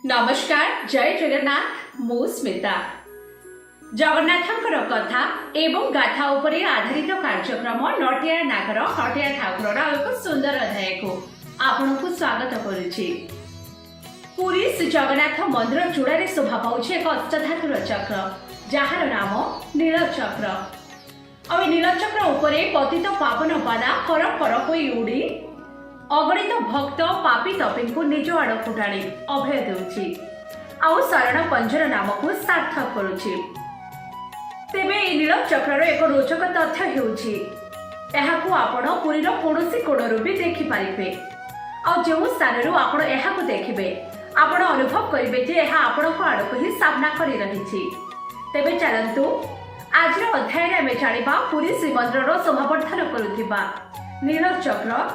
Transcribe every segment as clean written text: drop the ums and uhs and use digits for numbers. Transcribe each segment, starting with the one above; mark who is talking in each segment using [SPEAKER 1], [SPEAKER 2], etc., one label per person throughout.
[SPEAKER 1] नमस्कार जय जगन्नाथ मु स्मिता जगन्नाथंकर कथा एवं गाथा उपरे आधारित कार्यक्रम नटिया नागर हटिया ठाकुर एक सुंदर अध्याय को आपण को स्वागत करुछि। पुरी श्री जगन्नाथ मंदिर चूड़ारे शोभा पाउछि एक अष्टधातुर चक्र जार नाम नीलचक्र। आ नीलचक्र उपरे पतित पावन पादा फरक फरक होई उड़ी अगणित भक्त पापी तपी को निज आड़क टाणी अभय देउछि आउ शरण पंजर नाम को सार्थक करुछि। तेबे ए नीलचक्र एक रोचक तथ्य हेउछि एहाकु आपण पुरीर कोनोसी कोणरू भी देखि पारिबे आ जेउ स्थानरू आपण एहाकु देखिबे आपण अनुभव करिबे जे एहा आपणको आड़क ही सामना करि रहिछि। तेबे चलंतु आज अध्याय आमे जानिबा पुरी श्रीमंदिर शोभावर्धन करुथिबा नीलचक्र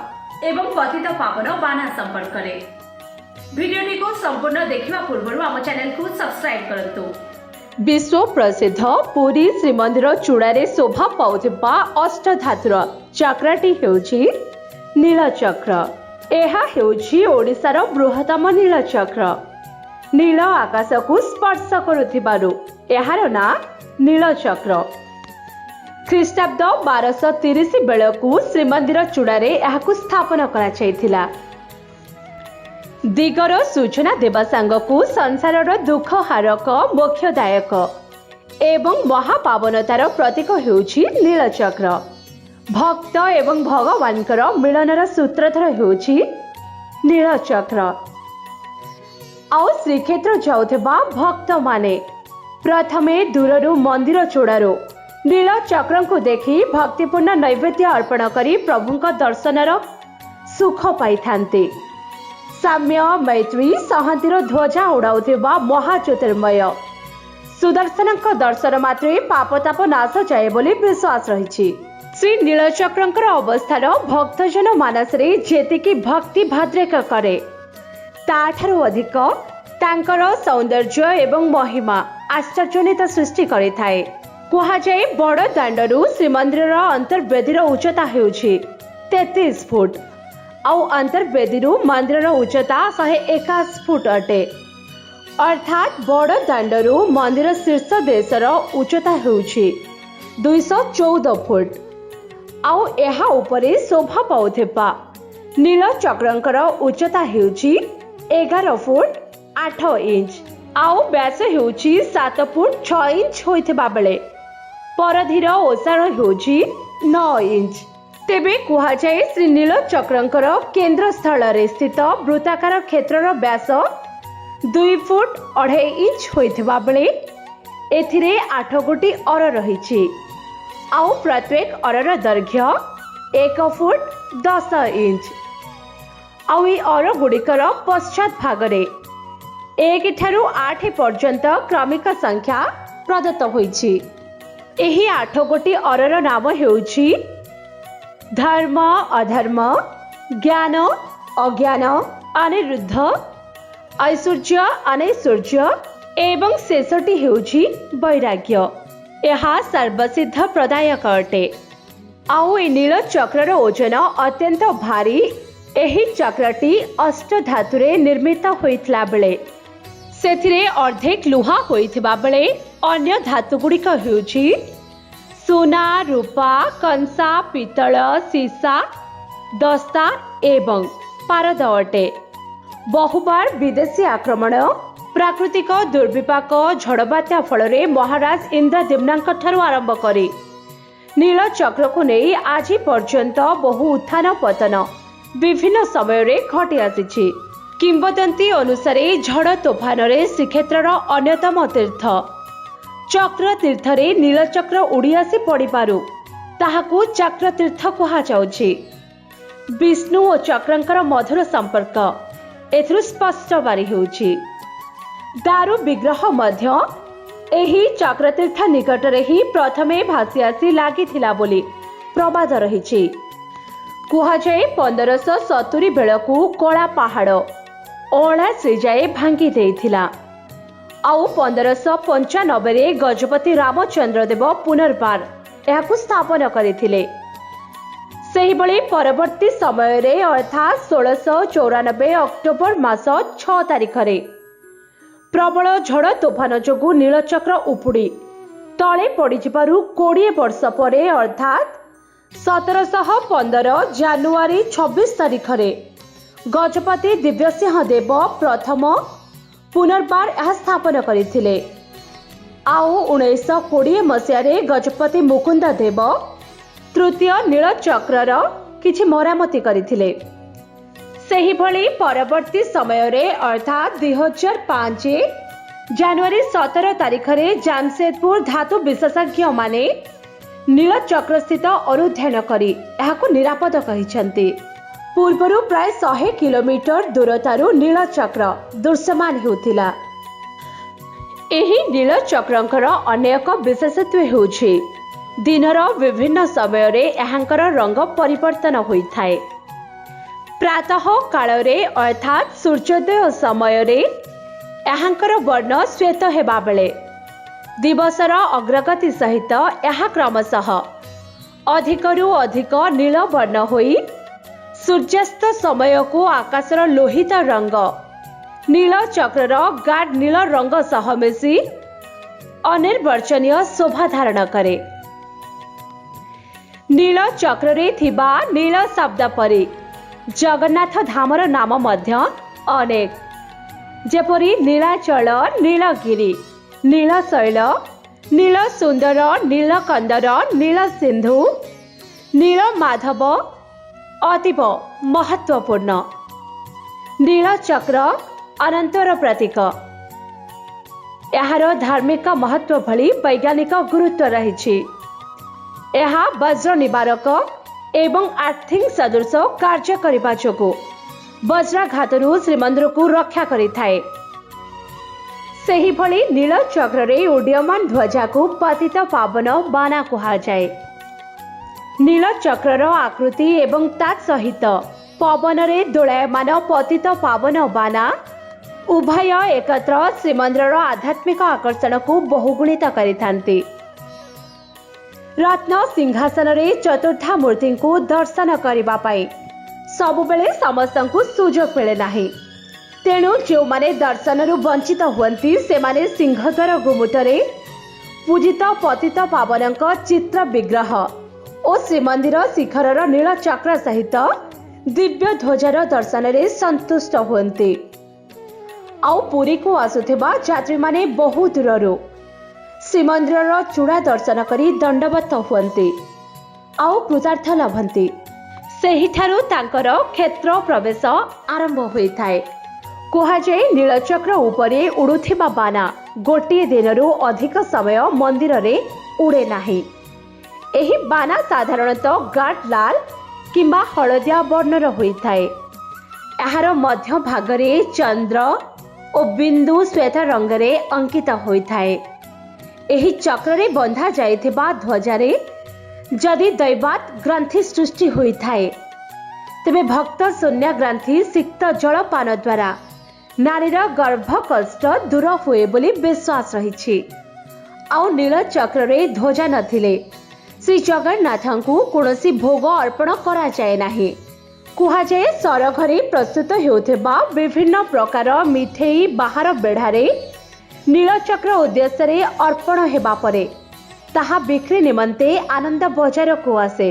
[SPEAKER 1] एवं पतित पावन बाना संपर्क में। वीडियोटी को संपूर्ण देखिबा पूर्व आम चैनल को सब्सक्राइब करंतु।
[SPEAKER 2] विश्व प्रसिद्ध पुरी श्रीमंदिर चूड़ारे शोभा पाउथिबा अष्टधातुर चक्रटी हेउछि नीलचक्र। एहा हेउछि ओडिसार बृहत्तम नीलचक्र। नील आकाश को स्पर्श करुथिबारु एहार ना नीलचक्र। ख्रीष्टाब्द 1230 बेलकू श्रीमंदिर चूड़ारे एहाकु स्थापन करा दिगर सूचना देवा सांगकु संसारर दुख हारक मोक्षदायक एवं महापावनतार प्रतीक हेउछि नीलचक्र। भक्त एवं भगवानकर मिलनर सूत्रधर हेउछि नीलचक्र। आउ श्रीक्षेत्र जाउथिबा भक्त माने प्रथमे दूररु मंदिर चूड़ारो नीलचक्र को देखि भक्तिपूर्ण नैवेद्य अर्पण करी प्रभुଙ୍କ दर्शनर सुख पाई थांते। साम्य मैत्री सहंतिर ध्वजा उड़ाउथिबा महाज्योतिर्मय सुदर्शनଙ୍କ दर्शन मात्रे पापताप नाश जाए बोली विश्वास रहिछि। श्री नीलचक्रଙ୍କର अवस्थान भक्तजन मानसरे जेतिकी भक्ति भाद्रेक करे ताठारु अधिक तांकर सौंदर्य एवं महिमा आश्चर्यजनित सृष्टि करिथाए। कुहाଯାଏ बड़ दांडरू श्रीमंदिर अंतर्वेदीर उच्चता हेउछि 33 फुट आउ अंतर्वेदीरू मंदिर उच्चता 151 फुट अटे। अर्थात बड़ दांडरू मंदिर शीर्ष देशर उच्चता हेउछि 214 फुट आउ एहा उपरे शोभा पाउथिबा नीलचक्रंकर उच्चता हेउछि 11 फुट 8 इंच आउ व्यास हेउछि 7 फुट 6 इंच होइथिबा बेले परधीर ओसार हेउछि 9 इंच। तेबे कुहाଯାଏ श्री नीलचक्रंकर केंद्र स्थल रे स्थित वृत्ताकार क्षेत्रर व्यास 2 फुट 2.5 इंच होइथिबा बेले एथिरे 8 गोटी अर रहिछि आउ प्रत्येक अरर दैर्घ्य 1 फुट 10 इंच आउ ई अर गुड़िकर पश्चात भागरे 1 ठारू 8 पर्यंत क्रमिक संख्या प्रदत्त होइछि। एही 8 गोटी अरर नाम हेउछि धर्म अधर्म ज्ञान अज्ञान अनिरुद्ध ऐश्वर्य अनैश्वर्य एवं शेषटी हेउछि वैराग्य। एहा सर्वसिद्ध प्रदायक अटे आउ ए नीलचक्रर ओजन अत्यंत भारी। एही चक्रटी अष्टधातुरे निर्मित होइतला बेले सेथिरे अर्धेक लुहा होइथिबा बेले अन्य धातु गुड़िक हेउछि सोना रूपा कंसा पितल सीसा दस्ता एवं पारद अटे। बहुबार विदेशी आक्रमण प्राकृतिक दुर्विपाक झड़बात्या फल महाराज इंद्रदेवनांक ठारू आरंभ करी नीलचक्र को नहीं आज पर्यंत बहु उत्थान पतन विभिन्न समय रे घटी आसीछि। किंवदंती अनुसार झड़ तोफान रे श्रीक्षेत्रर अन्यतम तीर्थ चक्र तीर्थ रे नीलचक्र उड़ी आसी पड़िबारु ताहाकु चक्र तीर्थ कुहा जाउछि। विष्णु और चक्रंकर मधुर संपर्क एथरु स्पष्ट बारी हेउछि। दारु विग्रह मध्य एही चक्र तीर्थ निकट रे ही प्रथमे भासी आसी लागिथिला बोली प्रबाद रहिछि। कुहाଯାଏ 1570 बेलकू कला पहाड़ ओला श्रीजाए भांगी देइथिला आउ 1595 रे गजपति रामचंद्र देव पुनर्बार एहाकु स्थापन करिथिले। सेही बळी परवर्ती समय रे अर्थात 1694 अक्टोबर मास 6 तारिख रे प्रबल झड़ तोफान जोगु नीलचक्र उपुड़ी तले पड़िजिबारु 20 वर्ष पर अर्थात 1715 जानुआरी 26 तारिख गजपति दिव्यसिंह देव प्रथम पुनर्बार यह स्थापन करथिले। आउ 1920 मसीह गजपति मुकुंद देव तृतीय नीलचक्रर किछि मरामती करथिले। सेही भली परवर्ती समय रे अर्थात 2005 जानुआरी 17 तारिख रे जामशेदपुर धातु विशेषज्ञ माने नीलचक्र स्थित अनुध्यान करी एहाकु निरापद कहिसंती। पूर्वरु प्राय 100 किलोमीटर दूरतारु नीलचक्र दृश्यमान हेउथिला। एही नीलचक्रंकर अनेक विशेषत्व हेउछि दिनर विभिन्न समय रे एहांकर रंग परिवर्तन होइथाय। प्रातः काल रे अर्थात सूर्योदय समय रे एहांकर वर्ण श्वेत हेबा बेले दिवसर अग्रगति सहित यह क्रमशः अधिकरु अधिक नील वर्ण होई सूर्यास्त समय को आकाशर लोहित रंग नील चक्रर गाढ़ नील रंग सह मिशी अनिर्वचनीय शोभा धारण करे। नील चक्र रे थिबा नील शब्द परि जगन्नाथ धामर नाम मध्य अनेक जेपरि नीलाचल नीलगिरी नीलशैल नील सुंदर नीलकंदर नील सिंधु नील माधव अतीव महत्वपूर्ण। नीलचक्र अनंतर प्रतीक यार धार्मिक महत्व भली वैज्ञानिक गुरुत्व रही। यह वज्र निवारक एवं आर्थिंग सदृश कार्य करने जोगु वज्राघातरू श्रीमंदिर को रक्षा करिथाए। सेही भली नीलचक्र रे उड्डयमान ध्वजा को पतित पावन बाना कहा जाए। नीलचक्रर आकृति एवं तत्सहित पवन रे दोलायमान पतित पावन बाना उभय एकत्र श्रीमंदिर आध्यात्मिक आकर्षण को बहुगुणित करिथांती। रत्न सिंहासन रे चतुर्था मूर्ति को दर्शन करबा पाई सबुबेले समस्तंकु सुजोग मिले नाही। तेणु जो माने दर्शनरु वंचित हुअंती से माने सिंहद्वार गुमुटरे पूजित पतित पावनक चित्र विग्रह और श्रीमंदिर शिखरर नीलचक्र सहित दिव्य ध्वजार दर्शन रे संतुष्ट हुअंती। आउ पुरी को आसुथिबा यात्री माने बहु दूररु श्रीमंदिर चूड़ा दर्शन करी दंडवत हुअंती आउ कृतार्थ लभंती। सेहिठारु तांकर क्षेत्र प्रवेश आरंभ होइथाय। कुहाଯାଏ नीलचक्र उपरे उड़ुथिबा बाना गोटे दिनरू अधिक समय मंदिर रे उड़े नाही। एही बाना साधारणतः गाढ़ लाल किंबा हलदिया वर्णर होइथाय। एहार मध्य भागरे चंद्र और बिंदु श्वेत रंग रे अंकित होइथाय। एही चक्र रे बंधा जाइथिबा ध्वजारे जदि दैवात ग्रंथि सृष्टि होइथाय तेबे भक्त शून्य ग्रंथि सिक्त जल पान द्वारा नारीर गर्भ कष्ट दूर हुए बोली विश्वास रही। आउ नीलचक्र रे ध्वजा नथिले श्री जगन्नाथंकु कोनोसी भोग अर्पण करा जाए नाही। कुहाଯାଏ सरघरे प्रस्तुत हेउथिबा विभिन्न प्रकार मिठेई बाहर बेढ़ारे नीलचक्र उद्देश्य रे अर्पण हेबा परे ताहा बिक्री निमंते आनंद बजार को आसे।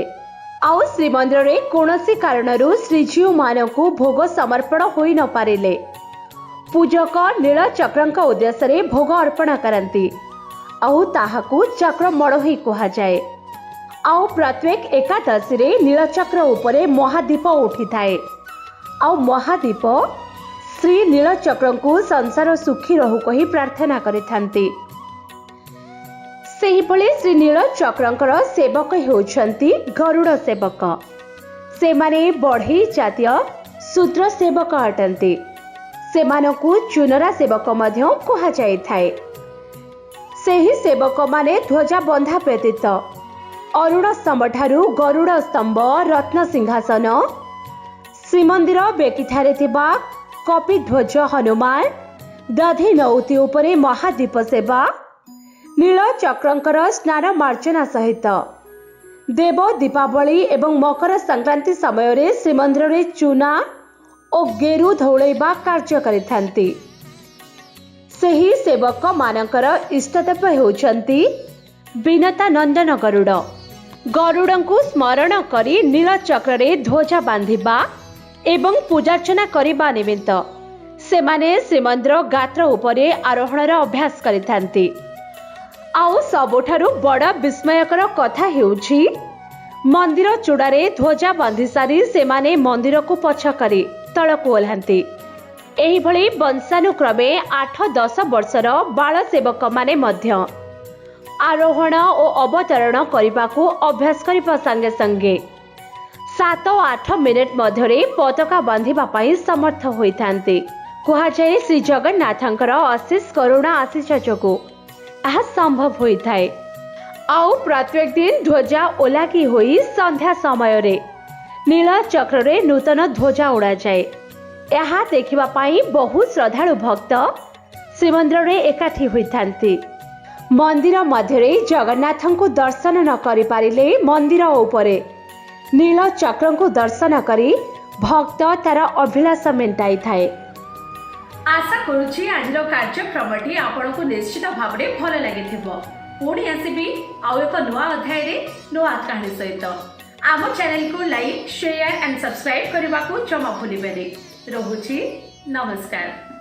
[SPEAKER 2] आउ श्रीमंदिर रे कोनोसी कारणरू श्रीजीव मानकु भोग समर्पण होई न पारिले पूजक नीलचक्रंक उद्देश्य रे भोग अर्पण करंती आउ ताहाकु चक्र मड़ोही कहा जाए। आउ प्रत्येक एकादशी रे नीलचक्र उपरे महादीप उठी थाए। आउ महादीप श्री नीलचक्रंकु संसार सुखी रहु कही प्रार्थना करिथांती। सेही भली श्री नीलचक्रंकर सेवक हेउछंती गरुड़ सेवक। से माने बढ़ई जातीय शूद्र सेवक अटंती। सेमानकु चुनरा सेवक मध्य कहा जाय थाए। सेही सेवक माने ध्वजा बंधा व्यतीत अरुण स्तंभ ठारू गरुड़ स्तंभ रत्न सिंहासन श्रीमंदिर बेकिठारे थिबा कपि ध्वज हनुमान दधि नौती उपरे महादीप सेवा नीलचक्रंकर स्नान मार्जना सहित देव दीपावली एवं मकर संक्रांति समय रे श्रीमंदिर रे चूना और गेरु धौलैबा कार्य करिथांती। ସେହି ସେବକମାନଙ୍କର ଇଷ୍ଟଦେବ ହେଉଛନ୍ତି ବିନତା ନନ୍ଦନ ଗରୁଡ଼। ଗରୁଡ଼ଙ୍କୁ ସ୍ମରଣ କରି ନୀଳଚକ୍ରରେ ଧ୍ୱଜା ବାନ୍ଧିବା ଏବଂ ପୂଜାର୍ଚ୍ଚନା କରିବା ନିମିତ୍ତ ସେମାନେ ଶ୍ରୀମନ୍ଦିର ଗାତ୍ର ଉପରେ ଆରୋହଣର ଅଭ୍ୟାସ କରିଥାନ୍ତି। ଆଉ ସବୁଠାରୁ ବଡ଼ ବିସ୍ମୟକର କଥା ହେଉଛି ମନ୍ଦିର ଚୂଡ଼ାରେ ଧ୍ୱଜା ବାନ୍ଧି ସାରି ସେମାନେ ମନ୍ଦିରକୁ ପଛ କରି ତଳକୁ ଓହ୍ଲାନ୍ତି। ଏହିଭଳି ବଂଶାନୁକ୍ରମେ 8-10 ବର୍ଷର ବାଳ ସେବକମାନେ ମଧ୍ୟ ଆରୋହଣ ଓ ଅବତରଣ କରିବାକୁ ଅଭ୍ୟାସ କରିବା ସଙ୍ଗେ ସଙ୍ଗେ 7-8 ମିନିଟ୍ ମଧ୍ୟରେ ପତାକା ବାନ୍ଧିବା ପାଇଁ ସମର୍ଥ ହୋଇଥାନ୍ତି। କୁହାଯାଏ ଶ୍ରୀ ଜଗନ୍ନାଥଙ୍କର ଅଶେଷ କରୁଣା ଆଶୀଷ ଯୋଗୁଁ ଏହା ସମ୍ଭବ ହୋଇଥାଏ। ଆଉ ପ୍ରତ୍ୟେକ ଦିନ ଧ୍ୱଜା ଓଲାଗି ହୋଇ ସନ୍ଧ୍ୟା ସମୟରେ ନୀଳଚକ୍ରରେ ନୂତନ ଧ୍ୱଜା ଉଡ଼ାଯାଏ। ଏହା ଦେଖିବା ପାଇଁ ବହୁ ଶ୍ରଦ୍ଧାଳୁ ଭକ୍ତ ଶ୍ରୀମନ୍ଦିରରେ ଏକାଠି ହୋଇଥାନ୍ତି। ମନ୍ଦିର ମଧ୍ୟରେ ଜଗନ୍ନାଥଙ୍କୁ ଦର୍ଶନ ନ କରିପାରିଲେ ମନ୍ଦିର ଉପରେ ନୀଳଚକ୍ରଙ୍କୁ ଦର୍ଶନ କରି ଭକ୍ତ ତାର ଅଭିଳାଷ ମେଣ୍ଟାଇଥାଏ।
[SPEAKER 1] आशा करुछि आजिर कार्यक्रमटी आपनको निश्चित भावरे भल लागिथिबो। पुणी आसीबी आउ एक नुआ अध्याय रे नुआ कहानी सहित। आम चैनल को लाइक शेयर एंड सब्सक्राइब करने को जमा भूलिबेनी। रहुछि नमस्कार।